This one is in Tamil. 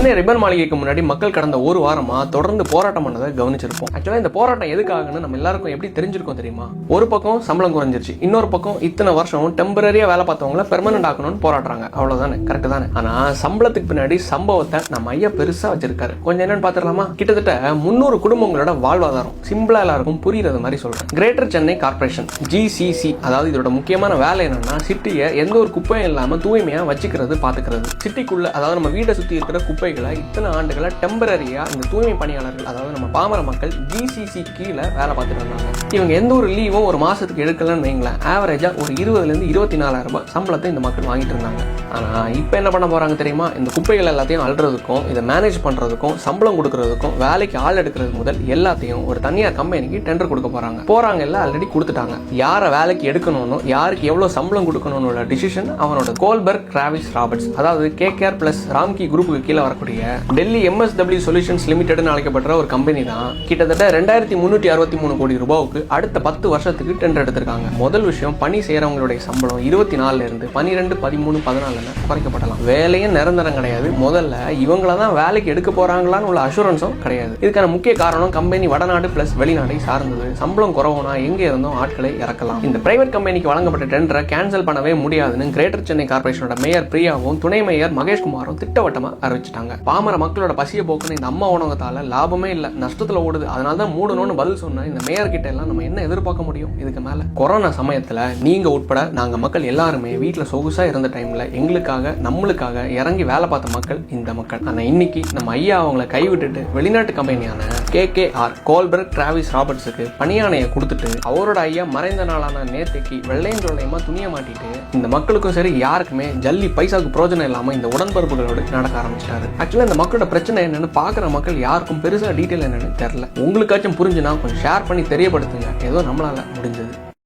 சென்னை ரிப்பன் மாளிகைக்கு முன்னாடி மக்கள் கடந்த ஒரு வாரமா தொடர்ந்து போராட்டம் பண்ணதை கவனிச்சிருப்போம். ஆக்சுவலா இந்த போராட்டம் எதுக்காகன்னு நம்ம எல்லாருக்கும் எப்படி தெரிஞ்சிருக்கும் தெரியுமா? ஒரு பக்கம் சம்பளம் குறைஞ்சிருச்சு, இன்னொரு பக்கம் இத்தனை வருஷம் டெம்பரரியா வேலை பார்த்தவங்கள பெர்மனன்ட் ஆக்கணும்னு போராடுறாங்க. அவ்வளவுதானே, கரெக்ட் தானே? ஆனா சம்பளத்துக்கு பின்னாடி சம்பவத்தை நம்ம ஐயா பெருசா வச்சிருக்காரு. கொஞ்சம் என்னன்னு பாத்துடலாமா? கிட்டத்தட்ட 300 குடும்பங்களோட வாழ்வாதாரம். சிம்பிளா எல்லாருக்கும் புரியுறது மாதிரி சொல்றேன். கிரேட்டர் சென்னை கார்பரேஷன் GCC, அதாவது இதோட முக்கியமான வேலை என்னன்னா சிட்டியை எந்த ஒரு குப்பையும் இல்லாம தூய்மையா வச்சுக்கிறது, பாத்துக்கிறது. சிட்டிக்குள்ள, அதாவது நம்ம வீட்டை சுத்தி இருக்கிற குப்பைகளை இத்தனை ஆண்டுகளா டெம்பரரியா இந்த தூய்மை பணியாளர்கள், அதாவது நம்ம பாமர மக்கள் GCC கீழே வேலை பார்த்துட்டு இருந்தாங்க. இவங்க எந்த ஒரு லீவும் ஒரு மாசத்துக்கு எடுக்கலன்னு வைங்களேன், ஆவரேஜா ஒரு 20,000 to 24,000 ரூபாய் சம்பளத்தை இந்த மக்கள் வாங்கிட்டு இருந்தாங்க. ஆனா இப்ப என்ன பண்ண போறாங்க தெரியுமா? இந்த குப்பைகள் எல்லாத்தையும் அள்ளுறதுக்கும் இதை மேனேஜ் பண்றதுக்கும் சம்பளம் கொடுக்கறதுக்கும் வேலைக்கு ஆள் எடுக்கிறது முதல் எல்லாத்தையும் ஒரு தனியார் கம்பெனிக்கு டெண்டர் கொடுக்க போறாங்க. எல்லாம் ஆல்ரெடி கொடுத்துட்டாங்க. யார வேலைக்கு எடுக்கணும்னு, யாருக்கு எவ்வளவு சம்பளம் கொடுக்கணும்னு டிசிஷன் அவனோட கோல்பர்க் டிராவிஸ் ராபர்ட்ஸ், அதாவது KKR பிளஸ் ராம்கி குரூப்புக்கு கீழே வரக்கூடிய டெல்லி MSW சொல்யூஷன்ஸ் லிமிடெட்னு அழைக்கப்பட்ட ஒரு கம்பெனி தான் கிட்டத்தட்ட 2363 கோடி ரூபாய்க்கு அடுத்த 10 வருஷத்துக்கு டெண்டர் எடுத்திருக்காங்க. முதல் விஷயம், பணி செய்யறவங்களுடைய சம்பளம் 24 இருந்து 12, 13, 14 குறைக்கப்படலாம். வேலையும் நிரந்தரம் கிடையாது. முதல்ல இவங்கள தான் வேலைக்கு எடுக்க போறாங்களான்னு உள்ள அஷூரன்ஸும் கிடையாது. இதுக்கான முக்கிய காரணம், கம்பெனி வடநாடு பிளஸ் வெளிநாடை சார்ந்தது. சம்பளம் குறவுனா எங்க இருந்தும் ஆட்களை இறக்கலாம். இந்த பிரைவேட் கம்பெனிக்கு வழங்கப்பட்ட டெண்டரை கேன்சல் பண்ணவே முடியாதுன்னு கிரேட்டர் சென்னை கார்பரேஷனோட மேயர் பிரியாவும் துணை மேயர் மகேஷ்குமாரும் திட்டவட்டமா அறிவிச்சிட்டாங்க. பாமர மக்களோட பசிய போக்குன்னு இந்த அம்மா உணவகத்தால லாபமே இல்ல, நஷ்டத்துல ஓடுது. அதனாலதான் மூடணும்னு பதில் சொன்ன இந்த மேயர் கிட்ட எல்லாம் நம்ம என்ன எதிர்பார்க்க முடியும் இதுக்கு மேல? கொரோனா சமயத்துல நீங்க உட்பட நாங்க மக்கள் எல்லாருமே வீட்டுல சொகுசா இருந்த டைம்ல எங்களுக்காக நம்மளுக்காக இறங்கி வேலை பார்த்த மக்கள் இந்த மக்கள். ஆனா இன்னைக்கு நம்ம ஐயா அவங்களை கைவிட்டுட்டு வெளிநாட்டு கம்பெனியான KKR கோல்பர்க் டிராவிஸ் ராபர்ட்ஸுக்கு பணியாணையை கொடுத்துட்டு அவரோட ஐயா மறைந்த நாளான நேத்தைக்கு வெள்ளையும் சொல்லையுமா துணிய மாட்டிட்டு இந்த மக்களுக்கும் சரி யாருக்குமே ஜல்லி பைசாக்கு பிரோஜனம் இல்லாம இந்த உடன்பரப்புகளோடு நடக்க ஆரம்பிச்சிட்டாரு. ஆக்சுவலா இந்த மக்களோட பிரச்சனை என்னன்னு பாக்குற மக்கள் யாருக்கும் பெருசா டீட்டெயில் என்னன்னு தெரியல. உங்களுக்காச்சும் புரிஞ்சுனா கொஞ்சம் ஷேர் பண்ணி தெரியப்படுத்துங்க. ஏதோ நம்மளால முடிஞ்சது.